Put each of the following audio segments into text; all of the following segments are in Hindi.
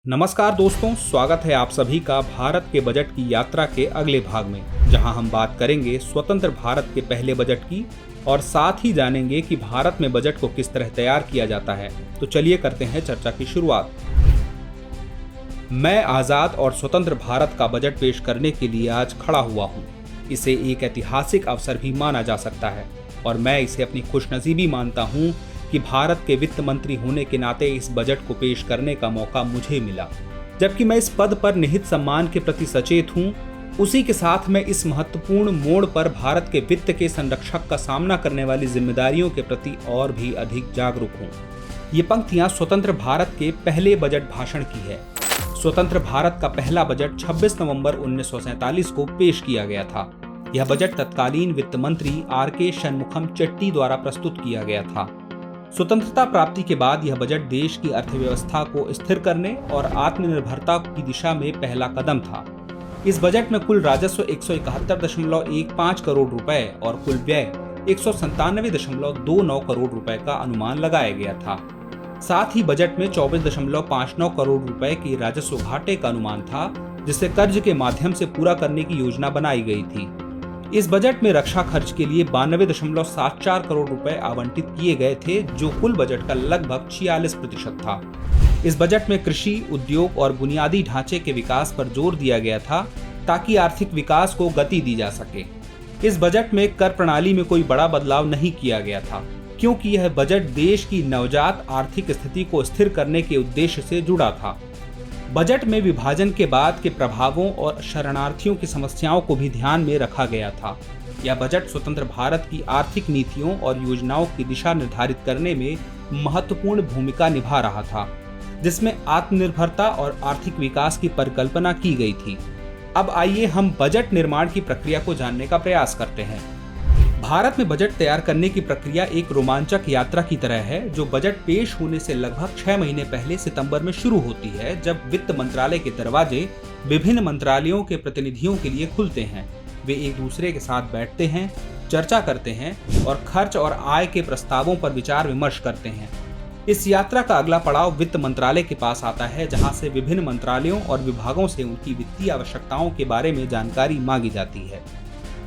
नमस्कार दोस्तों, स्वागत है आप सभी का भारत के बजट की यात्रा के अगले भाग में, जहां हम बात करेंगे स्वतंत्र भारत के पहले बजट की और साथ ही जानेंगे कि भारत में बजट को किस तरह तैयार किया जाता है। तो चलिए करते हैं चर्चा की शुरुआत। मैं आज़ाद और स्वतंत्र भारत का बजट पेश करने के लिए आज खड़ा हुआ हूँ। इसे एक ऐतिहासिक अवसर भी माना जा सकता है और मैं इसे अपनी खुशनसीबी मानता हूँ कि भारत के वित्त मंत्री होने के नाते इस बजट को पेश करने का मौका मुझे मिला। जबकि मैं इस पद पर निहित सम्मान के प्रति सचेत हूँ, उसी के साथ मैं इस महत्वपूर्ण मोड़ पर भारत के वित्त के संरक्षक का सामना करने वाली जिम्मेदारियों के प्रति और भी अधिक जागरूक हूँ। ये पंक्तियाँ स्वतंत्र भारत के पहले बजट भाषण की है। स्वतंत्र भारत का पहला बजट 26 नवंबर 1947 को पेश किया गया था। यह बजट तत्कालीन वित्त मंत्री आर.के. शनमुखम चेट्टी द्वारा प्रस्तुत किया गया था। स्वतंत्रता प्राप्ति के बाद यह बजट देश की अर्थव्यवस्था को स्थिर करने और आत्मनिर्भरता की दिशा में पहला कदम था। इस बजट में कुल राजस्व 171.15 करोड़ रुपए और कुल व्यय 197.29 करोड़ रुपए का अनुमान लगाया गया था। साथ ही बजट में 24.59 करोड़ रुपए की राजस्व घाटे का अनुमान था, जिसे कर्ज के माध्यम से पूरा करने की योजना बनाई गई थी। इस बजट में रक्षा खर्च के लिए 92.74 करोड़ रुपए आवंटित किए गए थे, जो कुल बजट का लगभग 46% था। इस बजट में कृषि, उद्योग और बुनियादी ढांचे के विकास पर जोर दिया गया था ताकि आर्थिक विकास को गति दी जा सके। इस बजट में कर प्रणाली में कोई बड़ा बदलाव नहीं किया गया था, क्योंकि यह बजट देश की नवजात आर्थिक स्थिति को स्थिर करने के उद्देश्य से जुड़ा था। बजट में विभाजन के बाद के प्रभावों और शरणार्थियों की समस्याओं को भी ध्यान में रखा गया था। यह बजट स्वतंत्र भारत की आर्थिक नीतियों और योजनाओं की दिशा निर्धारित करने में महत्वपूर्ण भूमिका निभा रहा था, जिसमें आत्मनिर्भरता और आर्थिक विकास की परिकल्पना की गई थी। अब आइए हम बजट निर्माण की प्रक्रिया को जानने का प्रयास करते हैं। भारत में बजट तैयार करने की प्रक्रिया एक रोमांचक यात्रा की तरह है, जो बजट पेश होने से लगभग 6 महीने पहले सितंबर में शुरू होती है, जब वित्त मंत्रालय के दरवाजे विभिन्न मंत्रालयों के प्रतिनिधियों के लिए खुलते हैं। वे एक दूसरे के साथ बैठते हैं, चर्चा करते हैं और खर्च और आय के प्रस्तावों पर विचार विमर्श करते हैं। इस यात्रा का अगला पड़ाव वित्त मंत्रालय के पास आता है, जहां से विभिन्न मंत्रालयों और विभागों से उनकी वित्तीय आवश्यकताओं के बारे में जानकारी मांगी जाती है।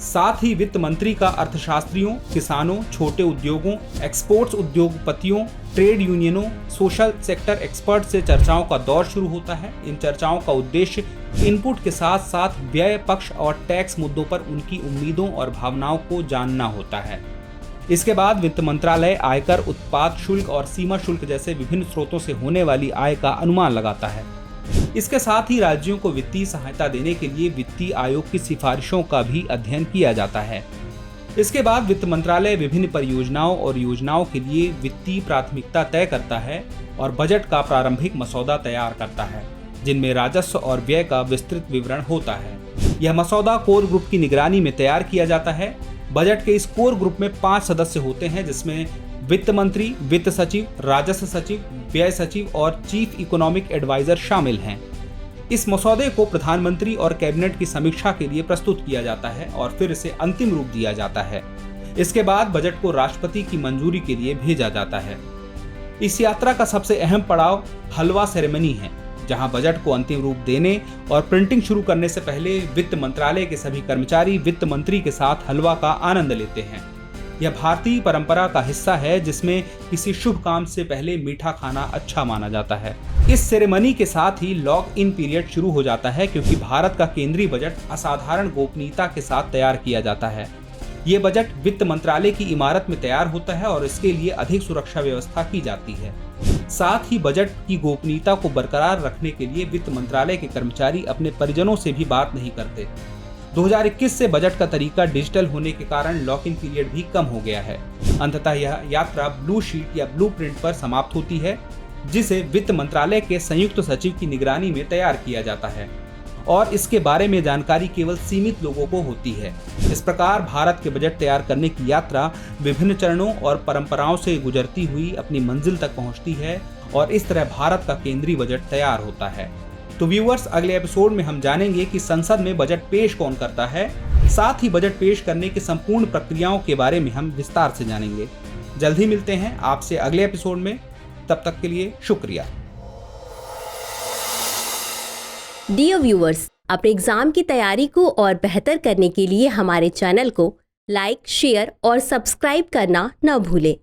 साथ ही वित्त मंत्री का अर्थशास्त्रियों, किसानों, छोटे उद्योगों, एक्सपोर्ट्स उद्योगपतियों, ट्रेड यूनियनों, सोशल सेक्टर एक्सपर्ट से चर्चाओं का दौर शुरू होता है। इन चर्चाओं का उद्देश्य इनपुट के साथ साथ व्यय पक्ष और टैक्स मुद्दों पर उनकी उम्मीदों और भावनाओं को जानना होता है। इसके बाद वित्त मंत्रालय आयकर, उत्पाद शुल्क और सीमा शुल्क जैसे विभिन्न स्रोतों से होने वाली आय का अनुमान लगाता है। इसके साथ ही राज्यों को वित्तीय सहायता देने के लिए वित्तीय आयोग की सिफारिशों का भी अध्ययन किया जाता है। इसके बाद वित्त मंत्रालय विभिन्न परियोजनाओं और योजनाओं के लिए वित्तीय प्राथमिकता तय करता है और बजट का प्रारंभिक मसौदा तैयार करता है, जिनमें राजस्व और व्यय का विस्तृत विवरण होता है। यह मसौदा कोर ग्रुप की निगरानी में तैयार किया जाता है। बजट के इस कोर ग्रुप में 5 सदस्य होते हैं, जिसमें वित्त मंत्री, वित्त सचिव, राजस्व सचिव, व्यय सचिव और चीफ इकोनॉमिक एडवाइजर शामिल हैं। इस मसौदे को प्रधानमंत्री और कैबिनेट की समीक्षा के लिए प्रस्तुत किया जाता है और फिर इसे अंतिम रूप दिया जाता है। इसके बाद बजट को राष्ट्रपति की मंजूरी के लिए भेजा जाता है। इस यात्रा का सबसे अहम पड़ाव हलवा सेरेमनी है, जहां बजट को अंतिम रूप देने और प्रिंटिंग शुरू करने से पहले वित्त मंत्रालय के सभी कर्मचारी वित्त मंत्री के साथ हलवा का आनंद लेते हैं। यह भारतीय परंपरा का हिस्सा है, जिसमें किसी शुभ काम से पहले मीठा खाना अच्छा माना जाता है। इस सेरेमनी के साथ ही लॉक इन पीरियड शुरू हो जाता है, क्योंकि भारत का केंद्रीय बजट असाधारण गोपनीयता के साथ तैयार किया जाता है। ये बजट वित्त मंत्रालय की इमारत में तैयार होता है और इसके लिए अधिक सुरक्षा व्यवस्था की जाती है। साथ ही बजट की गोपनीयता को बरकरार रखने के लिए वित्त मंत्रालय के कर्मचारी अपने परिजनों से भी बात नहीं करते। 2021 से बजट का तरीका डिजिटल होने के कारण लॉक इन पीरियड भी कम हो गया है। अंततः यह यात्रा ब्लू शीट या ब्लू प्रिंट पर समाप्त होती है, जिसे वित्त मंत्रालय के संयुक्त सचिव की निगरानी में तैयार किया जाता है और इसके बारे में जानकारी केवल सीमित लोगों को होती है। इस प्रकार भारत के बजट तैयार करने की यात्रा विभिन्न चरणों और परंपराओं से गुजरती हुई अपनी मंजिल तक पहुंचती है और इस तरह भारत का केंद्रीय बजट तैयार होता है। तो व्यूअर्स, अगले एपिसोड में हम जानेंगे कि संसद में बजट पेश कौन करता है। साथ ही बजट पेश करने की संपूर्ण प्रक्रियाओं के बारे में हम विस्तार से जानेंगे। जल्द ही मिलते हैं आपसे अगले एपिसोड में। तब तक के लिए शुक्रिया। डियर व्यूअर्स, अपने एग्जाम की तैयारी को और बेहतर करने के लिए हमारे चैनल को लाइक, शेयर और सब्सक्राइब करना न भूलें।